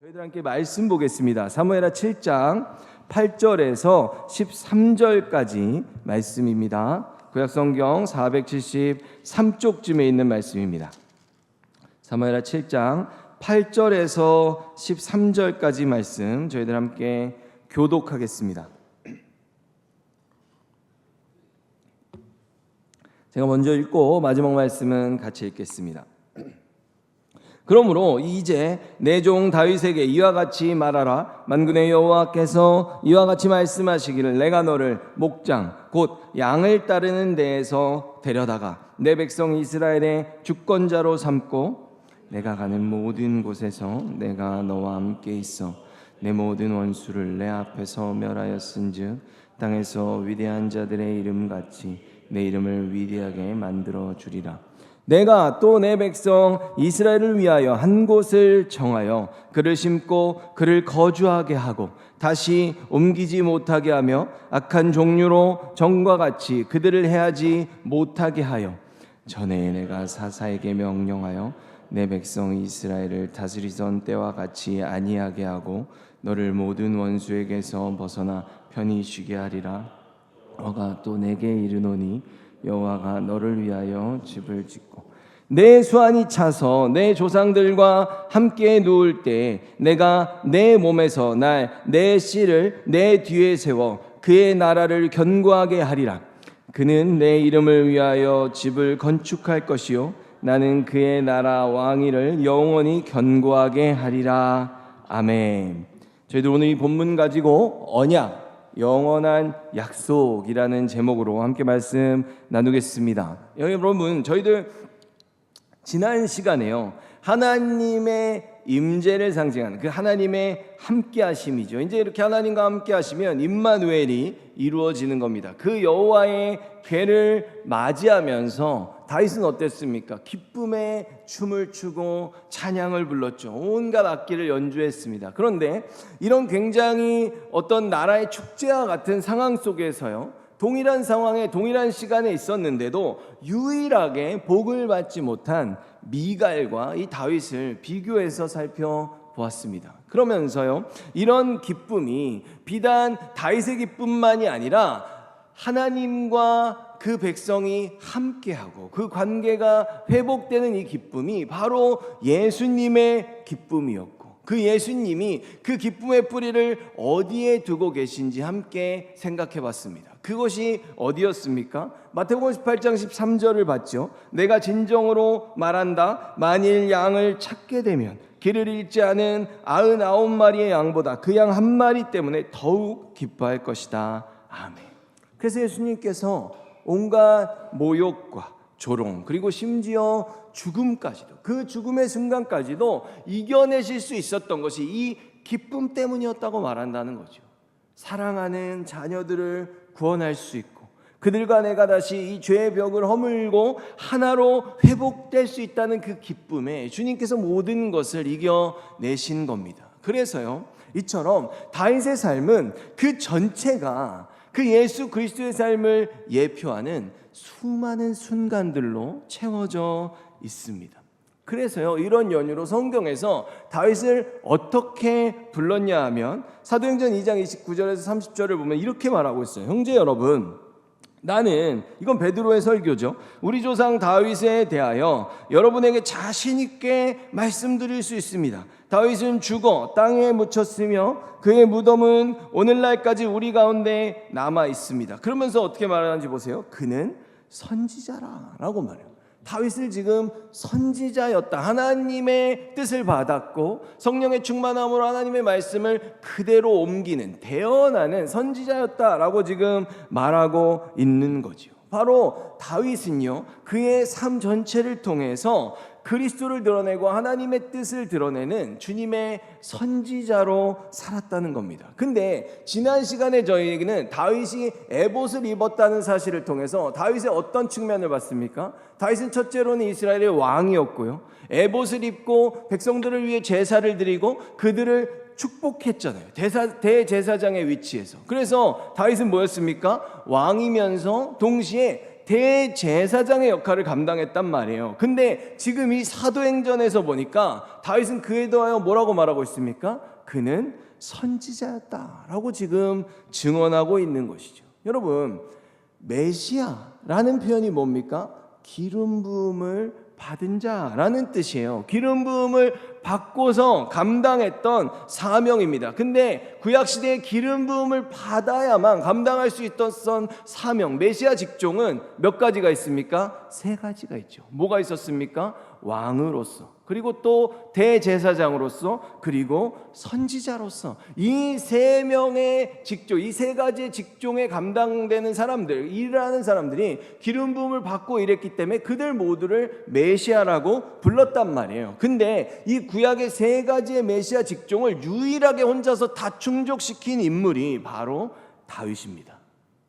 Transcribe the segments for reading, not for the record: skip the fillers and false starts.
저희들 함께 말씀 보겠습니다. 사무엘하 7장 8절에서 13절까지 말씀입니다. 구약성경 473쪽쯤에 있는 말씀입니다. 사무엘하 7장 8절에서 13절까지 말씀 저희들 함께 교독하겠습니다. 제가 먼저 읽고 마지막 말씀은 같이 읽겠습니다. 그러므로 이제 내 종 다윗에게 이와 같이 말하라. 만군의 여호와께서 이와 같이 말씀하시기를 내가 너를 목장 곧 양을 따르는 데에서 데려다가 내 백성 이스라엘의 주권자로 삼고 내가 가는 모든 곳에서 내가 너와 함께 있어 내 모든 원수를 내 앞에서 멸하였은즉 땅에서 위대한 자들의 이름같이 내 이름을 위대하게 만들어 주리라. 내가 또 내 백성 이스라엘을 위하여 한 곳을 정하여 그를 심고 그를 거주하게 하고 다시 옮기지 못하게 하며 악한 종류로 전과 같이 그들을 해하지 못하게 하여 전에 내가 사사에게 명령하여 내 백성 이스라엘을 다스리던 때와 같이 아니하게 하고 너를 모든 원수에게서 벗어나 편히 쉬게 하리라. 너가 또 내게 이르노니 여호와가 너를 위하여 집을 짓고 내 수완이 차서 내 조상들과 함께 누울 때 내가 내 몸에서 내 씨를 내 뒤에 세워 그의 나라를 견고하게 하리라. 그는 내 이름을 위하여 집을 건축할 것이요 나는 그의 나라 왕위를 영원히 견고하게 하리라. 아멘. 저희들 오늘 이 본문 가지고 언약 영원한 약속이라는 제목으로 함께 말씀 나누겠습니다. 여러분, 저희들 지난 시간에요, 하나님의 임재를 상징하는 그 하나님의 함께하심이죠. 이제 이렇게 하나님과 함께하시면 임마누엘이 이루어지는 겁니다. 그 여호와의 궤를 맞이하면서 다윗은 어땠습니까? 기쁨의 춤을 추고 찬양을 불렀죠. 온갖 악기를 연주했습니다. 그런데 이런 굉장히 어떤 나라의 축제와 같은 상황 속에서요, 동일한 상황에 동일한 시간에 있었는데도 유일하게 복을 받지 못한 미갈과 이 다윗을 비교해서 살펴보았습니다. 그러면서요, 이런 기쁨이 비단 다윗의 기쁨만이 아니라 하나님과 그 백성이 함께하고 그 관계가 회복되는 이 기쁨이 바로 예수님의 기쁨이었고, 그 예수님이 그 기쁨의 뿌리를 어디에 두고 계신지 함께 생각해 봤습니다. 그것이 어디였습니까? 마태복음 18장 13절을 봤죠. 내가 진정으로 말한다. 만일 양을 찾게 되면 길을 잃지 않은 99마리의 양보다 그 양 한 마리 때문에 더욱 기뻐할 것이다. 아멘. 그래서 예수님께서 온갖 모욕과 조롱, 그리고 심지어 죽음까지도, 그 죽음의 순간까지도 이겨내실 수 있었던 것이 이 기쁨 때문이었다고 말한다는 거죠. 사랑하는 자녀들을 구원할 수 있고 그들과 내가 다시 이 죄의 벽을 허물고 하나로 회복될 수 있다는 그 기쁨에 주님께서 모든 것을 이겨내신 겁니다. 그래서요, 이처럼 다윗의 삶은 그 전체가 그 예수 그리스도의 삶을 예표하는 수많은 순간들로 채워져 있습니다. 그래서요, 이런 연유로 성경에서 다윗을 어떻게 불렀냐 하면 사도행전 2장 29절에서 30절을 보면 이렇게 말하고 있어요. 형제 여러분, 나는, 이건 베드로의 설교죠, 우리 조상 다윗에 대하여 여러분에게 자신 있게 말씀드릴 수 있습니다. 다윗은 죽어 땅에 묻혔으며 그의 무덤은 오늘날까지 우리 가운데 남아 있습니다. 그러면서 어떻게 말하는지 보세요. 그는 선지자라고 말해요. 다윗을 지금 선지자였다, 하나님의 뜻을 받았고 성령의 충만함으로 하나님의 말씀을 그대로 옮기는, 대언하는 선지자였다라고 지금 말하고 있는 거죠. 바로 다윗은요, 그의 삶 전체를 통해서 그리스도를 드러내고 하나님의 뜻을 드러내는 주님의 선지자로 살았다는 겁니다. 근데 지난 시간에 저희에게는 다윗이 에봇을 입었다는 사실을 통해서 다윗의 어떤 측면을 봤습니까? 다윗은 첫째로는 이스라엘의 왕이었고요, 에봇을 입고 백성들을 위해 제사를 드리고 그들을 축복했잖아요. 대제사장의 위치에서. 그래서 다윗은 뭐였습니까? 왕이면서 동시에 대제사장의 역할을 감당했단 말이에요. 근데 지금 이 사도행전에서 보니까 다윗은 그에 더하여 뭐라고 말하고 있습니까? 그는 선지자였다라고 지금 증언하고 있는 것이죠. 여러분, 메시아라는 표현이 뭡니까? 기름 부음을 받은 자라는 뜻이에요. 기름 부음을 받고서 감당했던 사명입니다. 근데 구약시대에 기름 부음을 받아야만 감당할 수 있었던 사명, 메시아 직종은 몇 가지가 있습니까? 세 가지가 있죠. 뭐가 있었습니까? 왕으로서, 그리고 또 대제사장으로서, 그리고 선지자로서, 이 세 명의 직종, 이 세 가지의 직종에 감당되는 사람들, 일하는 사람들이 기름 부음을 받고 일했기 때문에 그들 모두를 메시아라고 불렀단 말이에요. 근데 이 구약의 세 가지의 메시아 직종을 유일하게 혼자서 다 충족시킨 인물이 바로 다윗입니다.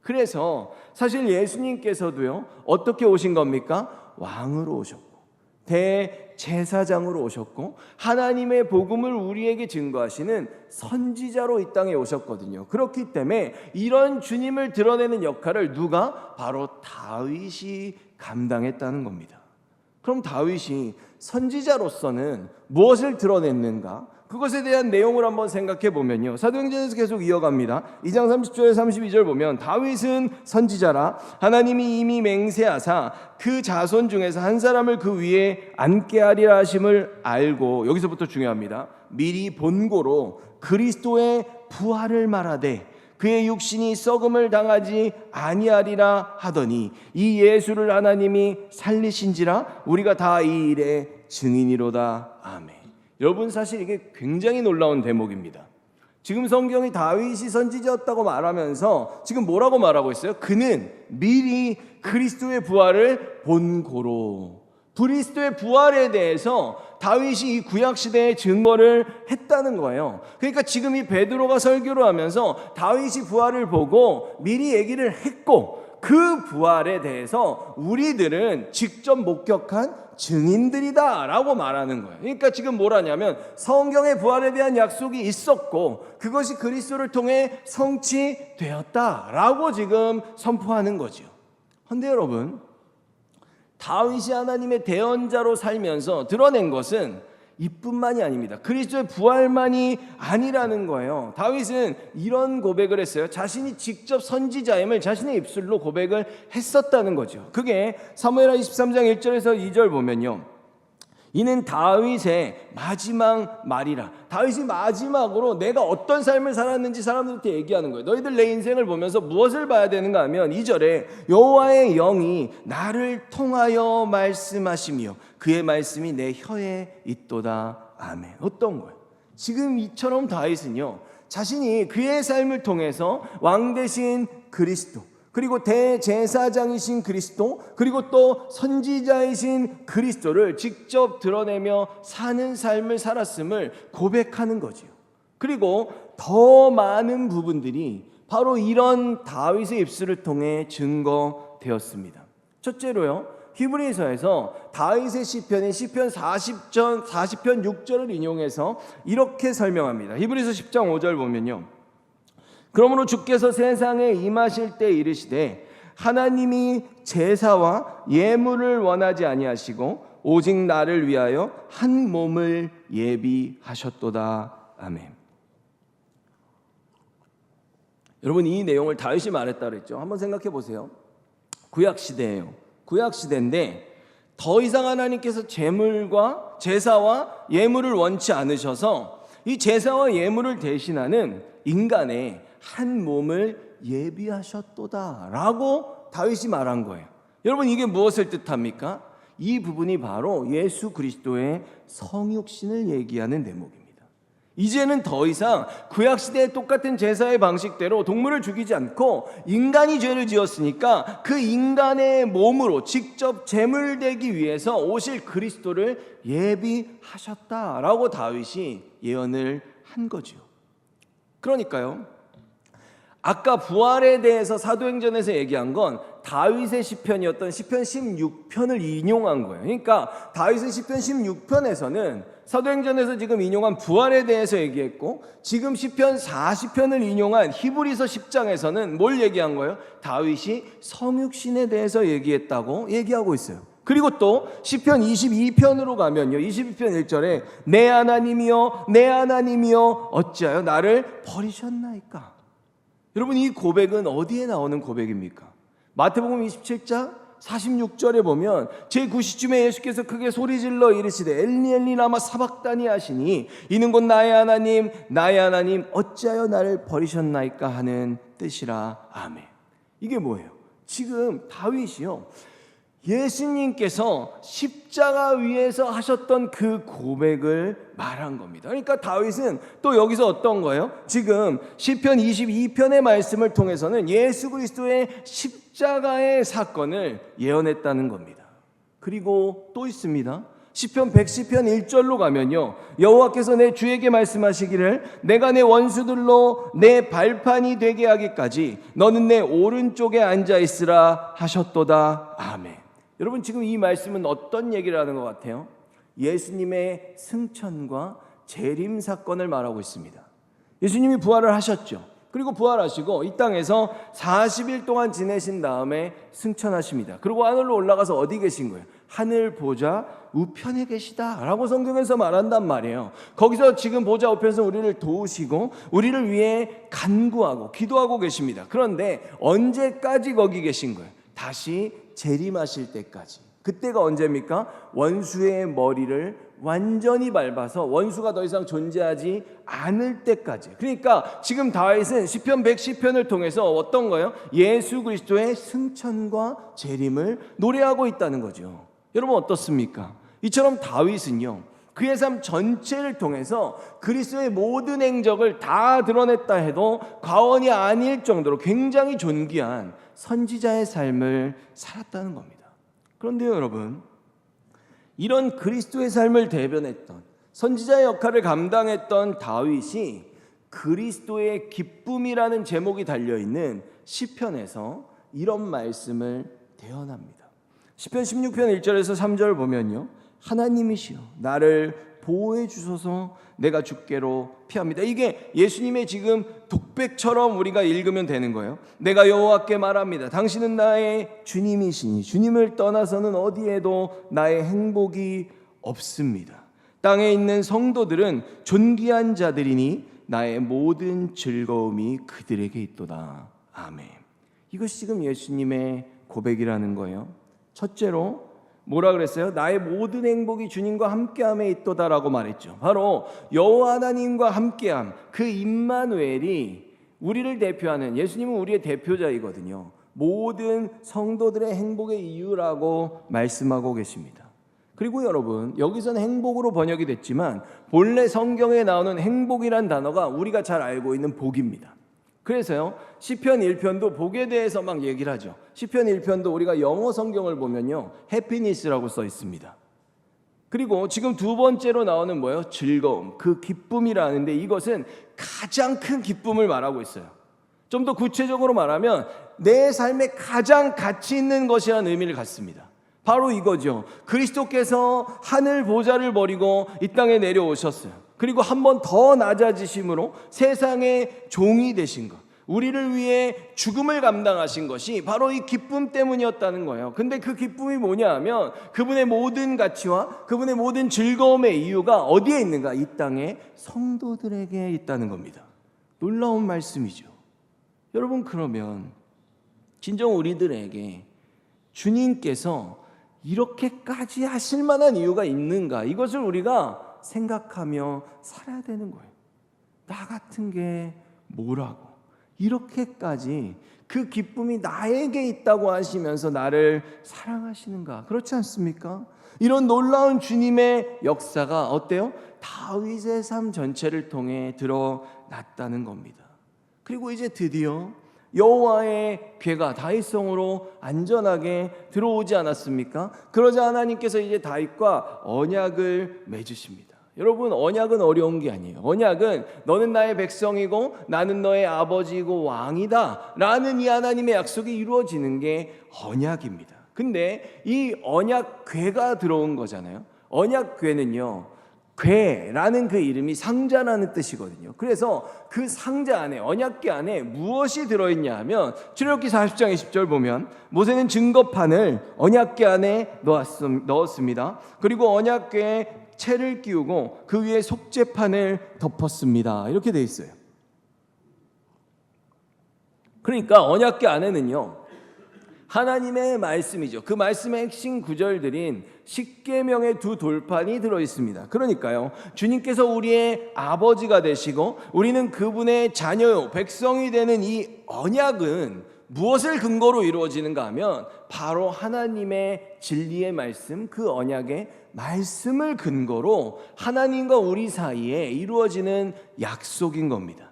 그래서 사실 예수님께서도요, 어떻게 오신 겁니까? 왕으로 오셨고 대제사장으로 오셨고 하나님의 복음을 우리에게 증거하시는 선지자로 이 땅에 오셨거든요. 그렇기 때문에 이런 주님을 드러내는 역할을 누가? 바로 다윗이 감당했다는 겁니다. 그럼 다윗이 선지자로서는 무엇을 드러냈는가? 그것에 대한 내용을 한번 생각해 보면요, 사도행전에서 계속 이어갑니다. 2장 30절에 32절 보면 다윗은 선지자라 하나님이 이미 맹세하사 그 자손 중에서 한 사람을 그 위에 앉게 하리라 하심을 알고, 여기서부터 중요합니다. 미리 본고로 그리스도의 부활을 말하되 그의 육신이 썩음을 당하지 아니하리라 하더니 이 예수를 하나님이 살리신지라 우리가 다 이 일의 증인이로다. 아멘. 여러분, 사실 이게 굉장히 놀라운 대목입니다. 지금 성경이 다윗이 선지자였다고 말하면서 지금 뭐라고 말하고 있어요? 그는 미리 그리스도의 부활을 본고로, 그리스도의 부활에 대해서 다윗이 이 구약시대에 증거를 했다는 거예요. 그러니까 지금 이 베드로가 설교를 하면서 다윗이 부활을 보고 미리 얘기를 했고 그 부활에 대해서 우리들은 직접 목격한 증인들이다 라고 말하는 거예요. 그러니까 지금 뭐라냐면 성경의 부활에 대한 약속이 있었고 그것이 그리스도를 통해 성취되었다 라고 지금 선포하는 거죠. 그런데 여러분, 다윗이 하나님의 대언자로 살면서 드러낸 것은 이뿐만이 아닙니다. 그리스도의 부활만이 아니라는 거예요. 다윗은 이런 고백을 했어요. 자신이 직접 선지자임을 자신의 입술로 고백을 했었다는 거죠. 그게 사무엘하 23장 1절에서 2절 보면요, 이는 다윗의 마지막 말이라. 다윗이 마지막으로 내가 어떤 삶을 살았는지 사람들한테 얘기하는 거예요. 너희들 내 인생을 보면서 무엇을 봐야 되는가 하면 2절에 여호와의 영이 나를 통하여 말씀하시며 그의 말씀이 내 혀에 있도다. 아멘. 어떤 거예요? 지금 이처럼 다윗은요, 자신이 그의 삶을 통해서 왕 대신 그리스도, 그리고 대제사장이신 그리스도, 그리고 또 선지자이신 그리스도를 직접 드러내며 사는 삶을 살았음을 고백하는 거죠. 그리고 더 많은 부분들이 바로 이런 다윗의 입술을 통해 증거되었습니다. 첫째로요, 히브리서에서 다윗의 시편인 시편 40편 6절을 인용해서 이렇게 설명합니다. 히브리서 10장 5절 보면요, 그러므로 주께서 세상에 임하실 때 이르시되 하나님이 제사와 예물을 원하지 아니하시고 오직 나를 위하여 한 몸을 예비하셨도다. 아멘. 여러분, 이 내용을 다윗이 말했다 그랬죠. 한번 생각해 보세요. 구약시대예요. 구약시대인데 더 이상 하나님께서 제사와 예물을 원치 않으셔서 이 제사와 예물을 대신하는 인간의 한 몸을 예비하셨도다 라고 다윗이 말한 거예요. 여러분, 이게 무엇을 뜻합니까? 이 부분이 바로 예수 그리스도의 성육신을 얘기하는 대목입니다. 이제는 더 이상 구약시대의 똑같은 제사의 방식대로 동물을 죽이지 않고 인간이 죄를 지었으니까 그 인간의 몸으로 직접 제물되기 위해서 오실 그리스도를 예비하셨다라고 다윗이 예언을 한 거죠. 그러니까요, 아까 부활에 대해서 사도행전에서 얘기한 건 다윗의 시편이었던 시편 16편을 인용한 거예요. 그러니까 다윗의 시편 16편에서는 사도행전에서 지금 인용한 부활에 대해서 얘기했고, 지금 시편 40편을 인용한 히브리서 10장에서는 뭘 얘기한 거예요? 다윗이 성육신에 대해서 얘기했다고 얘기하고 있어요. 그리고 또 시편 22편으로 가면요, 22편 1절에 내 하나님이여 내 하나님이여 어찌하여 나를 버리셨나이까. 여러분, 이 고백은 어디에 나오는 고백입니까? 마태복음 27장 46절에 보면 제9시쯤에 예수께서 크게 소리질러 이르시되 엘리 엘리 라마 사박다니 하시니 이는 곧 나의 하나님 어찌하여 나를 버리셨나이까 하는 뜻이라. 아멘. 이게 뭐예요? 지금 다윗이요, 예수님께서 십자가 위에서 하셨던 그 고백을 말한 겁니다. 그러니까 다윗은 또 여기서 어떤 거예요? 지금 시편 22편의 말씀을 통해서는 예수 그리스도의 십자가의 사건을 예언했다는 겁니다. 그리고 또 있습니다. 시편 110편 1절로 가면요, 여호와께서 내 주에게 말씀하시기를 내가 내 원수들로 내 발판이 되게 하기까지 너는 내 오른쪽에 앉아 있으라 하셨도다. 아멘. 여러분, 지금 이 말씀은 어떤 얘기를 하는 것 같아요? 예수님의 승천과 재림 사건을 말하고 있습니다. 예수님이 부활을 하셨죠. 그리고 부활하시고 이 땅에서 40일 동안 지내신 다음에 승천하십니다. 그리고 하늘로 올라가서 어디 계신 거예요? 하늘 보좌 우편에 계시다라고 성경에서 말한단 말이에요. 거기서 지금 보좌 우편에서 우리를 도우시고 우리를 위해 간구하고 기도하고 계십니다. 그런데 언제까지 거기 계신 거예요? 다시 재림하실 때까지. 그때가 언제입니까? 원수의 머리를 완전히 밟아서 원수가 더 이상 존재하지 않을 때까지. 그러니까 지금 다윗은 시편 110편을 통해서 어떤 거예요? 예수 그리스도의 승천과 재림을 노래하고 있다는 거죠. 여러분 어떻습니까? 이처럼 다윗은요, 그의 삶 전체를 통해서 그리스도의 모든 행적을 다 드러냈다 해도 과언이 아닐 정도로 굉장히 존귀한 선지자의 삶을 살았다는 겁니다. 그런데요, 여러분, 이런 그리스도의 삶을 대변했던 선지자의 역할을 감당했던 다윗이 그리스도의 기쁨이라는 제목이 달려있는 시편에서 이런 말씀을 대언합니다. 시편 16편 1절에서 3절 보면요, 하나님이시여 나를 보호해 주소서 내가 주께로 피합니다. 이게 예수님의 지금 독백처럼 우리가 읽으면 되는 거예요. 내가 여호와께 말합니다. 당신은 나의 주님이시니 주님을 떠나서는 어디에도 나의 행복이 없습니다. 땅에 있는 성도들은 존귀한 자들이니 나의 모든 즐거움이 그들에게 있도다. 아멘. 이것이 지금 예수님의 고백이라는 거예요. 첫째로 뭐라 그랬어요? 나의 모든 행복이 주님과 함께함에 있도다라고 말했죠. 바로 여호와 하나님과 함께함, 그 임마누엘이 우리를 대표하는, 예수님은 우리의 대표자이거든요. 모든 성도들의 행복의 이유라고 말씀하고 계십니다. 그리고 여러분, 여기서는 행복으로 번역이 됐지만 본래 성경에 나오는 행복이란 단어가 우리가 잘 알고 있는 복입니다. 그래서요, 시편 1편도 복에 대해서 막 얘기를 하죠. 시편 1편도 우리가 영어 성경을 보면요, 해피니스라고 써 있습니다. 그리고 지금 두 번째로 나오는 뭐예요? 즐거움, 그 기쁨이라는데 이것은 가장 큰 기쁨을 말하고 있어요. 좀 더 구체적으로 말하면 내 삶에 가장 가치 있는 것이라는 의미를 갖습니다. 바로 이거죠. 그리스도께서 하늘 보좌를 버리고 이 땅에 내려오셨어요. 그리고 한 번 더 낮아지심으로 세상의 종이 되신 것, 우리를 위해 죽음을 감당하신 것이 바로 이 기쁨 때문이었다는 거예요. 근데 그 기쁨이 뭐냐 하면 그분의 모든 가치와 그분의 모든 즐거움의 이유가 어디에 있는가? 이 땅의 성도들에게 있다는 겁니다. 놀라운 말씀이죠. 여러분, 그러면 진정 우리들에게 주님께서 이렇게까지 하실 만한 이유가 있는가? 이것을 우리가 생각하며 살아야 되는 거예요. 나 같은 게 뭐라고 이렇게까지 그 기쁨이 나에게 있다고 하시면서 나를 사랑하시는가? 그렇지 않습니까? 이런 놀라운 주님의 역사가 어때요? 다윗의 삶 전체를 통해 드러났다는 겁니다. 그리고 이제 드디어 여호와의 괴가 다윗성으로 안전하게 들어오지 않았습니까? 그러자 하나님께서 이제 다윗과 언약을 맺으십니다. 여러분, 언약은 어려운 게 아니에요. 언약은 너는 나의 백성이고 나는 너의 아버지이고 왕이다 라는 이 하나님의 약속이 이루어지는 게 언약입니다. 근데 이 언약궤가 들어온 거잖아요. 언약궤는요, 궤라는 그 이름이 상자라는 뜻이거든요. 그래서 그 상자 안에, 언약궤 안에 무엇이 들어있냐 하면 출애굽기 40장 20절 보면 모세는 증거판을 언약궤 안에 넣었습니다. 그리고 언약궤에 채를 끼우고 그 위에 속죄판을 덮었습니다. 이렇게 되어 있어요. 그러니까 언약궤 안에는요, 하나님의 말씀이죠. 그 말씀의 핵심 구절들인 십계명의 두 돌판이 들어있습니다. 그러니까요, 주님께서 우리의 아버지가 되시고 우리는 그분의 자녀요, 백성이 되는 이 언약은 무엇을 근거로 이루어지는가 하면 바로 하나님의 진리의 말씀, 그 언약의 말씀을 근거로 하나님과 우리 사이에 이루어지는 약속인 겁니다.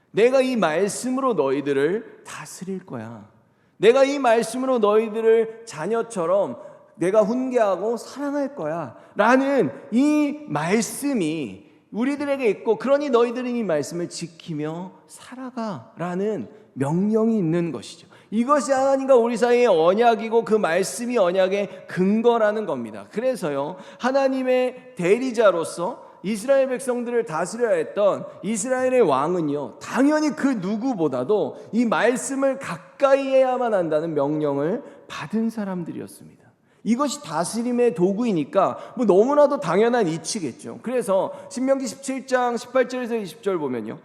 내가 이 말씀으로 너희들을 다스릴 거야. 내가 이 말씀으로 너희들을 자녀처럼 내가 훈계하고 사랑할 거야 라는 이 말씀이 우리들에게 있고, 그러니 너희들은 이 말씀을 지키며 살아가 라는 명령이 있는 것이죠. 이것이 하나님과 우리 사이의 언약이고 그 말씀이 언약의 근거라는 겁니다. 그래서요, 하나님의 대리자로서 이스라엘 백성들을 다스려야 했던 이스라엘의 왕은요, 당연히 그 누구보다도 이 말씀을 가까이 해야만 한다는 명령을 받은 사람들이었습니다. 이것이 다스림의 도구이니까 뭐 너무나도 당연한 이치겠죠. 그래서 신명기 17장 18절에서 20절 보면요,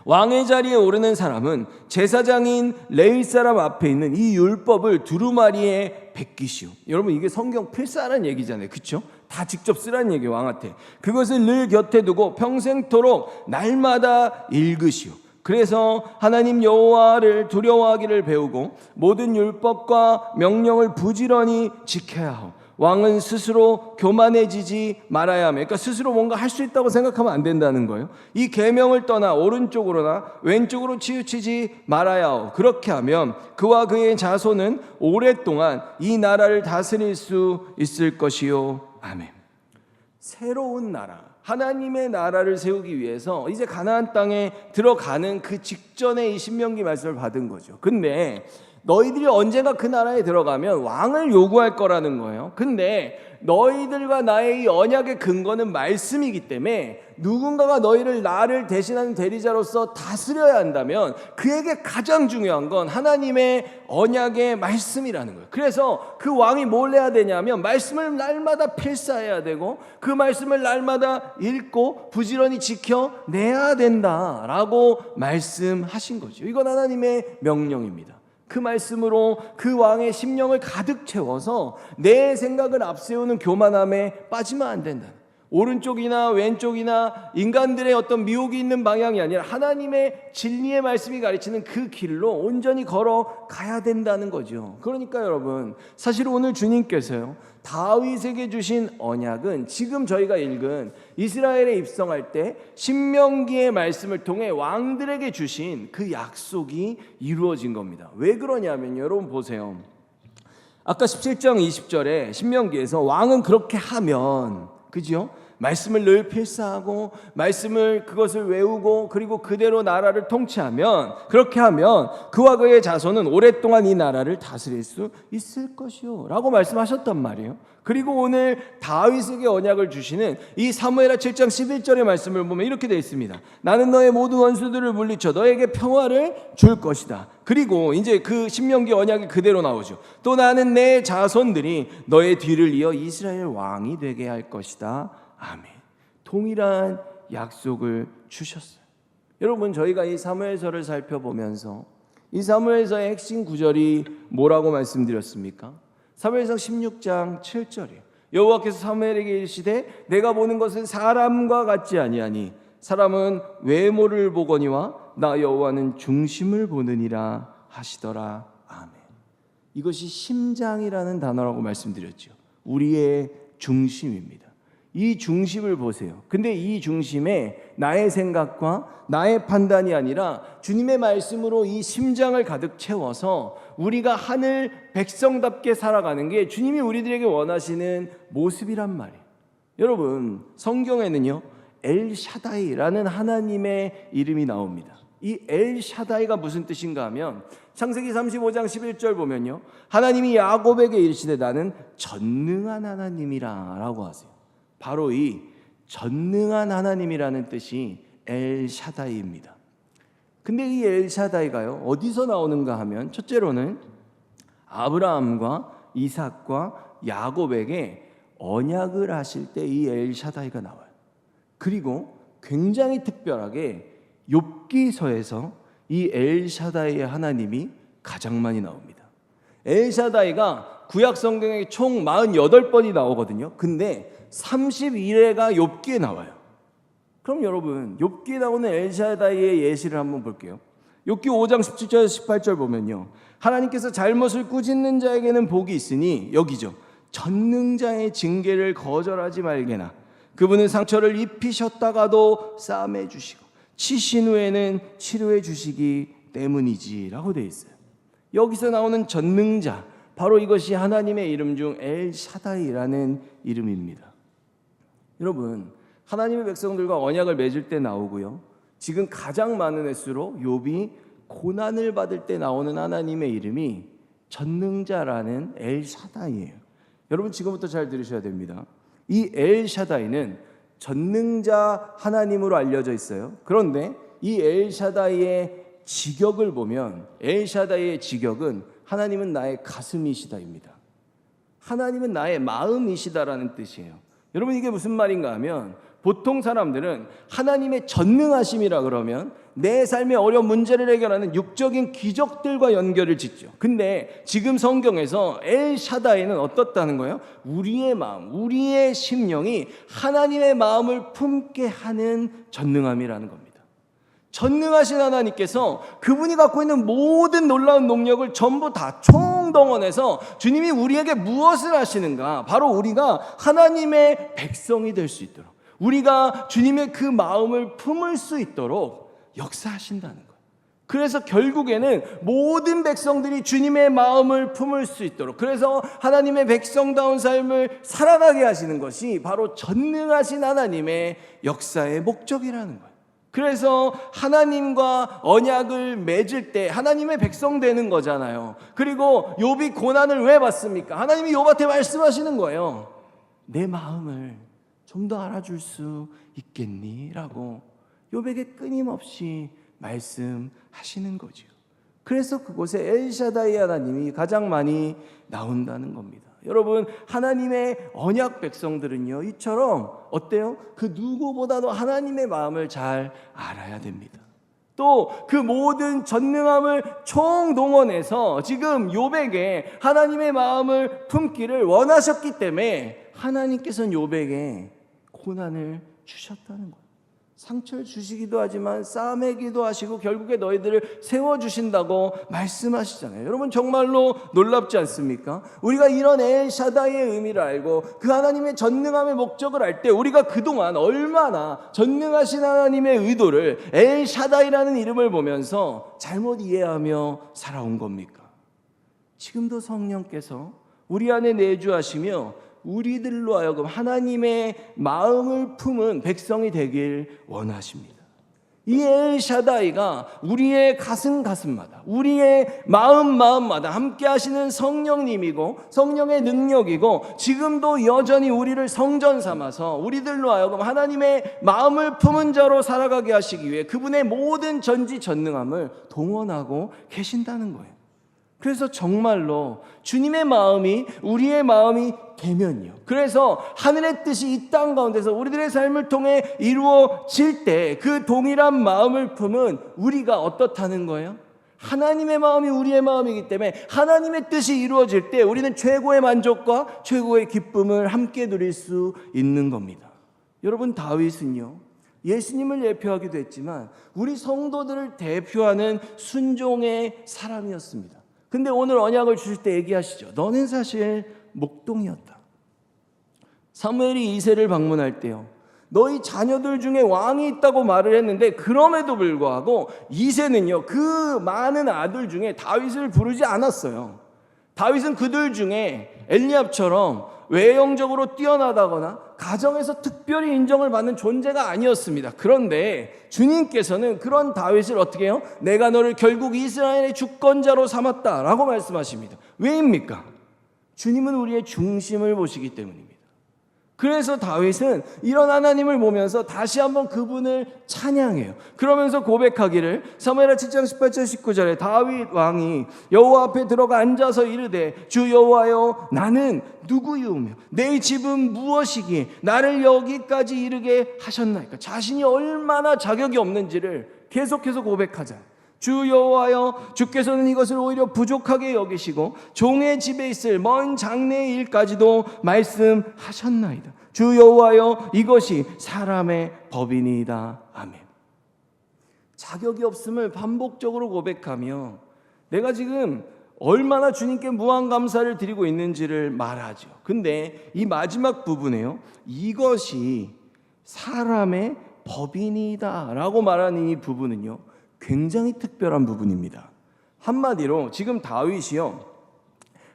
왕의 자리에 오르는 사람은 제사장인 레위 사람 앞에 있는 이 율법을 두루마리에 베끼시오. 여러분, 이게 성경 필사라는 얘기잖아요. 그렇죠? 다 직접 쓰라는 얘기예요. 왕한테 그것을 늘 곁에 두고 평생토록 날마다 읽으시오. 그래서 하나님 여호와를 두려워하기를 배우고 모든 율법과 명령을 부지런히 지켜야 하오. 왕은 스스로 교만해지지 말아야 하며, 그러니까 스스로 뭔가 할 수 있다고 생각하면 안 된다는 거예요. 이 계명을 떠나 오른쪽으로나 왼쪽으로 치우치지 말아야 하오. 그렇게 하면 그와 그의 자손은 오랫동안 이 나라를 다스릴 수 있을 것이요. 아멘. 새로운 나라, 하나님의 나라를 세우기 위해서 이제 가나안 땅에 들어가는 그 직전에 이 신명기 말씀을 받은 거죠. 근데 너희들이 언젠가 그 나라에 들어가면 왕을 요구할 거라는 거예요. 근데 너희들과 나의 이 언약의 근거는 말씀이기 때문에 누군가가 나를 대신하는 대리자로서 다스려야 한다면 그에게 가장 중요한 건 하나님의 언약의 말씀이라는 거예요. 그래서 그 왕이 뭘 해야 되냐면 말씀을 날마다 필사해야 되고 그 말씀을 날마다 읽고 부지런히 지켜내야 된다라고 말씀하신 거죠. 이건 하나님의 명령입니다. 그 말씀으로 그 왕의 심령을 가득 채워서 내 생각을 앞세우는 교만함에 빠지면 안 된다. 오른쪽이나 왼쪽이나 인간들의 어떤 미혹이 있는 방향이 아니라 하나님의 진리의 말씀이 가르치는 그 길로 온전히 걸어가야 된다는 거죠. 그러니까 여러분, 사실 오늘 주님께서요, 다윗에게 주신 언약은 지금 저희가 읽은 이스라엘에 입성할 때 신명기의 말씀을 통해 왕들에게 주신 그 약속이 이루어진 겁니다. 왜 그러냐면 여러분 보세요. 아까 17장 20절에 신명기에서 왕은 그렇게 하면, 그죠? 말씀을 늘 필사하고 말씀을 그것을 외우고 그리고 그대로 나라를 통치하면, 그렇게 하면 그와 그의 자손은 오랫동안 이 나라를 다스릴 수 있을 것이요 라고 말씀하셨단 말이에요. 그리고 오늘 다윗에게 언약을 주시는 이 사무엘하 7장 11절의 말씀을 보면 이렇게 되어 있습니다. 나는 너의 모든 원수들을 물리쳐 너에게 평화를 줄 것이다. 그리고 이제 그 신명기 언약이 그대로 나오죠. 또 나는 내 자손들이 너의 뒤를 이어 이스라엘 왕이 되게 할 것이다. 아멘. 동일한 약속을 주셨어요. 여러분, 저희가 이 사무엘서를 살펴보면서 이 사무엘서의 핵심 구절이 뭐라고 말씀드렸습니까? 사무엘상 16장 7절이에요. 여호와께서 사무엘에게 이르시되 내가 보는 것은 사람과 같지 아니하니 사람은 외모를 보거니와 나 여호와는 중심을 보느니라 하시더라. 아멘. 이것이 심장이라는 단어라고 말씀드렸죠. 우리의 중심입니다. 이 중심을 보세요. 근데 이 중심에 나의 생각과 나의 판단이 아니라 주님의 말씀으로 이 심장을 가득 채워서 우리가 하늘 백성답게 살아가는 게 주님이 우리들에게 원하시는 모습이란 말이에요. 여러분, 성경에는요 엘샤다이라는 하나님의 이름이 나옵니다. 이 엘샤다이가 무슨 뜻인가 하면 창세기 35장 11절 보면요, 하나님이 야곱에게 이르시되 나는 전능한 하나님이라 라고 하세요. 바로 이 전능한 하나님이라는 뜻이 엘샤다이입니다. 근데 이 엘샤다이가요 어디서 나오는가 하면, 첫째로는 아브라함과 이삭과 야곱에게 언약을 하실 때 이 엘샤다이가 나와요. 그리고 굉장히 특별하게 욥기서에서 이 엘샤다이의 하나님이 가장 많이 나옵니다. 엘샤다이가 구약 성경에 총 48번이 나오거든요. 근데 31회가 욥기에 나와요. 그럼 여러분, 욥기에 나오는 엘샤다이의 예시를 한번 볼게요. 욥기 5장 17절 18절 보면요, 하나님께서 잘못을 꾸짖는 자에게는 복이 있으니, 여기죠, 전능자의 징계를 거절하지 말게나 그분은 상처를 입히셨다가도 싸매 주시고 치신 후에는 치료해 주시기 때문이지 라고 되어 있어요. 여기서 나오는 전능자, 바로 이것이 하나님의 이름 중 엘샤다이라는 이름입니다. 여러분, 하나님의 백성들과 언약을 맺을 때 나오고요, 지금 가장 많은 횟수로 욥이 고난을 받을 때 나오는 하나님의 이름이 전능자라는 엘샤다이예요. 여러분, 지금부터 잘 들으셔야 됩니다. 이 엘샤다이는 전능자 하나님으로 알려져 있어요. 그런데 이 엘샤다이의 직역을 보면, 엘샤다이의 직역은 하나님은 나의 가슴이시다입니다. 하나님은 나의 마음이시다라는 뜻이에요. 여러분, 이게 무슨 말인가 하면, 보통 사람들은 하나님의 전능하심이라 그러면 내 삶의 어려운 문제를 해결하는 육적인 기적들과 연결을 짓죠. 근데 지금 성경에서 엘샤다이는 어떻다는 거예요? 우리의 마음, 우리의 심령이 하나님의 마음을 품게 하는 전능함이라는 겁니다. 전능하신 하나님께서 그분이 갖고 있는 모든 놀라운 능력을 전부 다 총동원해서 주님이 우리에게 무엇을 하시는가, 바로 우리가 하나님의 백성이 될 수 있도록, 우리가 주님의 그 마음을 품을 수 있도록 역사하신다는 거예요. 그래서 결국에는 모든 백성들이 주님의 마음을 품을 수 있도록, 그래서 하나님의 백성다운 삶을 살아가게 하시는 것이 바로 전능하신 하나님의 역사의 목적이라는 거예요. 그래서 하나님과 언약을 맺을 때 하나님의 백성 되는 거잖아요. 그리고 욥이 고난을 왜 받습니까? 하나님이 욥한테 말씀하시는 거예요. 내 마음을 좀 더 알아줄 수 있겠니? 라고 욥에게 끊임없이 말씀하시는 거죠. 그래서 그곳에 엘샤다이 하나님이 가장 많이 나온다는 겁니다. 여러분, 하나님의 언약 백성들은요, 이처럼 어때요? 그 누구보다도 하나님의 마음을 잘 알아야 됩니다. 또 그 모든 전능함을 총동원해서 지금 욥에게 하나님의 마음을 품기를 원하셨기 때문에 하나님께서는 욥에게 고난을 주셨다는 거예요. 상처를 주시기도 하지만 싸매기도 하시고 결국에 너희들을 세워주신다고 말씀하시잖아요. 여러분, 정말로 놀랍지 않습니까? 우리가 이런 엘샤다이의 의미를 알고 그 하나님의 전능함의 목적을 알 때 우리가 그동안 얼마나 전능하신 하나님의 의도를 엘샤다이라는 이름을 보면서 잘못 이해하며 살아온 겁니까? 지금도 성령께서 우리 안에 내주하시며 우리들로 하여금 하나님의 마음을 품은 백성이 되길 원하십니다. 이 엘샤다이가 우리의 가슴마다, 우리의 마음마다 함께 하시는 성령님이고 성령의 능력이고, 지금도 여전히 우리를 성전 삼아서 우리들로 하여금 하나님의 마음을 품은 자로 살아가게 하시기 위해 그분의 모든 전지전능함을 동원하고 계신다는 거예요. 그래서 정말로 주님의 마음이 우리의 마음이 되면요, 그래서 하늘의 뜻이 이 땅 가운데서 우리들의 삶을 통해 이루어질 때 그 동일한 마음을 품은 우리가 어떻다는 거예요? 하나님의 마음이 우리의 마음이기 때문에 하나님의 뜻이 이루어질 때 우리는 최고의 만족과 최고의 기쁨을 함께 누릴 수 있는 겁니다. 여러분, 다윗은요, 예수님을 대표하기도 했지만 우리 성도들을 대표하는 순종의 사람이었습니다. 근데 오늘 언약을 주실 때 얘기하시죠. 너는 사실 목동이었다. 사무엘이 이새를 방문할 때요, 너희 자녀들 중에 왕이 있다고 말을 했는데 그럼에도 불구하고 이새는요, 그 많은 아들 중에 다윗을 부르지 않았어요. 다윗은 그들 중에 엘리압처럼 외형적으로 뛰어나다거나 가정에서 특별히 인정을 받는 존재가 아니었습니다. 그런데 주님께서는 그런 다윗을 어떻게 해요? 내가 너를 결국 이스라엘의 주권자로 삼았다라고 말씀하십니다. 왜입니까? 주님은 우리의 중심을 보시기 때문입니다. 그래서 다윗은 이런 하나님을 보면서 다시 한번 그분을 찬양해요. 그러면서 고백하기를 사무엘하 7장 18절 19절에 다윗 왕이 여호와 앞에 들어가 앉아서 이르되 주 여호와여 나는 누구이오며 내 집은 무엇이기에 나를 여기까지 이르게 하셨나이까. 자신이 얼마나 자격이 없는지를 계속해서 고백하자. 주 여호와여 주께서는 이것을 오히려 부족하게 여기시고 종의 집에 있을 먼 장래의 일까지도 말씀하셨나이다. 주 여호와여 이것이 사람의 법이니이다. 아멘. 자격이 없음을 반복적으로 고백하며 내가 지금 얼마나 주님께 무한 감사를 드리고 있는지를 말하죠. 근데 이 마지막 부분에요, 이것이 사람의 법이니이다 라고 말하는 이 부분은요 굉장히 특별한 부분입니다. 한마디로 지금 다윗이요,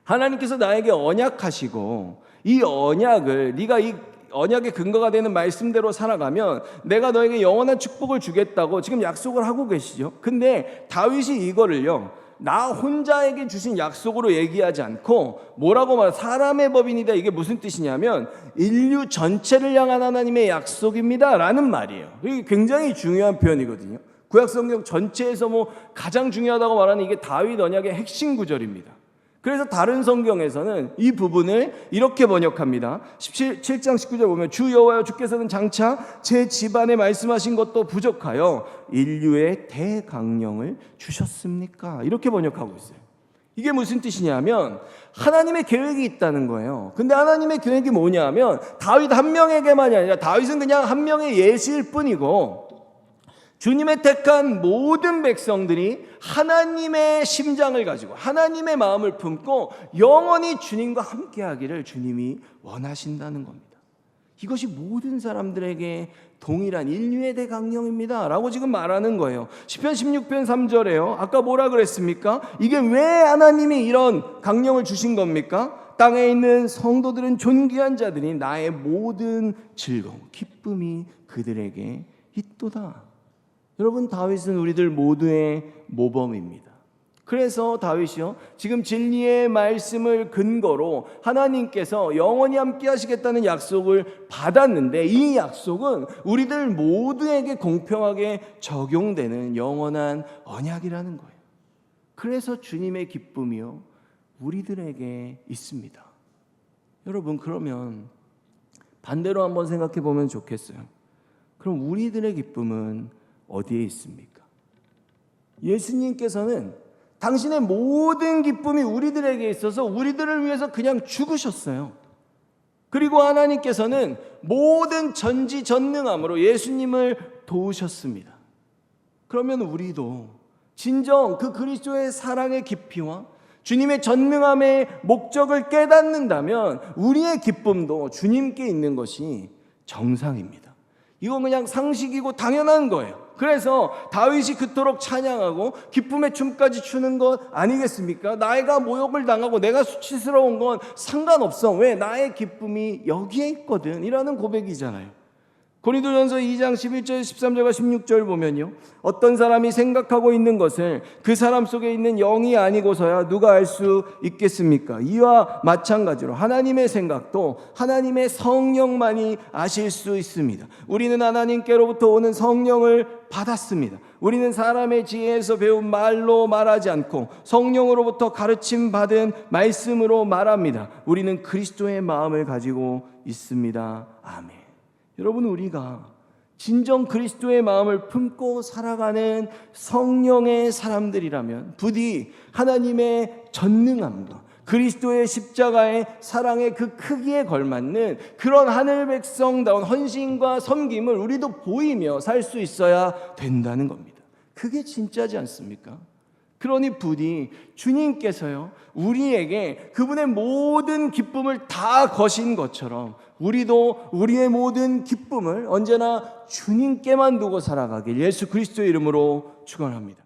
하나님께서 나에게 언약하시고 이 언약을 네가 이 언약의 근거가 되는 말씀대로 살아가면 내가 너에게 영원한 축복을 주겠다고 지금 약속을 하고 계시죠. 근데 다윗이 이거를요 나 혼자에게 주신 약속으로 얘기하지 않고 뭐라고 말해? 사람의 법이니다. 이게 무슨 뜻이냐면 인류 전체를 향한 하나님의 약속입니다 라는 말이에요. 이게 굉장히 중요한 표현이거든요. 구약성경 전체에서 가장 중요하다고 말하는 이게 다윗 언약의 핵심 구절입니다. 그래서 다른 성경에서는 이 부분을 이렇게 번역합니다. 7장 19절 보면 주 여호와여 주께서는 장차 제 집안에 말씀하신 것도 부족하여 인류의 대강령을 주셨습니까? 이렇게 번역하고 있어요. 이게 무슨 뜻이냐면 하나님의 계획이 있다는 거예요. 근데 하나님의 계획이 뭐냐면 다윗 한 명에게만이 아니라 다윗은 그냥 한 명의 예시일 뿐이고 주님의 택한 모든 백성들이 하나님의 심장을 가지고 하나님의 마음을 품고 영원히 주님과 함께하기를 주님이 원하신다는 겁니다. 이것이 모든 사람들에게 동일한 인류의 대강령입니다 라고 지금 말하는 거예요. 시편 16편 3절에요. 아까 뭐라 그랬습니까? 이게 왜 하나님이 이런 강령을 주신 겁니까? 땅에 있는 성도들은 존귀한 자들이 나의 모든 즐거움, 기쁨이 그들에게 있도다. 여러분, 다윗은 우리들 모두의 모범입니다. 그래서 다윗이요 지금 진리의 말씀을 근거로 하나님께서 영원히 함께 하시겠다는 약속을 받았는데 이 약속은 우리들 모두에게 공평하게 적용되는 영원한 언약이라는 거예요. 그래서 주님의 기쁨이요 우리들에게 있습니다. 여러분, 그러면 반대로 한번 생각해 보면 좋겠어요. 그럼 우리들의 기쁨은 어디에 있습니까? 예수님께서는 당신의 모든 기쁨이 우리들에게 있어서 우리들을 위해서 그냥 죽으셨어요. 그리고 하나님께서는 모든 전지전능함으로 예수님을 도우셨습니다. 그러면 우리도 진정 그 그리스도의 사랑의 깊이와 주님의 전능함의 목적을 깨닫는다면 우리의 기쁨도 주님께 있는 것이 정상입니다. 이건 그냥 상식이고 당연한 거예요. 그래서 다윗이 그토록 찬양하고 기쁨의 춤까지 추는 것 아니겠습니까? 내가 모욕을 당하고 내가 수치스러운 건 상관없어. 왜? 나의 기쁨이 여기에 있거든 이라는 고백이잖아요. 고린도전서 2장 11절 13절과 16절 보면요, 어떤 사람이 생각하고 있는 것을 그 사람 속에 있는 영이 아니고서야 누가 알 수 있겠습니까? 이와 마찬가지로 하나님의 생각도 하나님의 성령만이 아실 수 있습니다. 우리는 하나님께로부터 오는 성령을 받았습니다. 우리는 사람의 지혜에서 배운 말로 말하지 않고 성령으로부터 가르침 받은 말씀으로 말합니다. 우리는 그리스도의 마음을 가지고 있습니다. 아멘. 여러분, 우리가 진정 그리스도의 마음을 품고 살아가는 성령의 사람들이라면 부디 하나님의 전능함과 그리스도의 십자가의 사랑의 그 크기에 걸맞는 그런 하늘 백성다운 헌신과 섬김을 우리도 보이며 살 수 있어야 된다는 겁니다. 그게 진짜지 않습니까? 그러니 부디 주님께서요 우리에게 그분의 모든 기쁨을 다 거신 것처럼 우리도 우리의 모든 기쁨을 언제나 주님께만 두고 살아가길 예수 그리스도의 이름으로 축원합니다.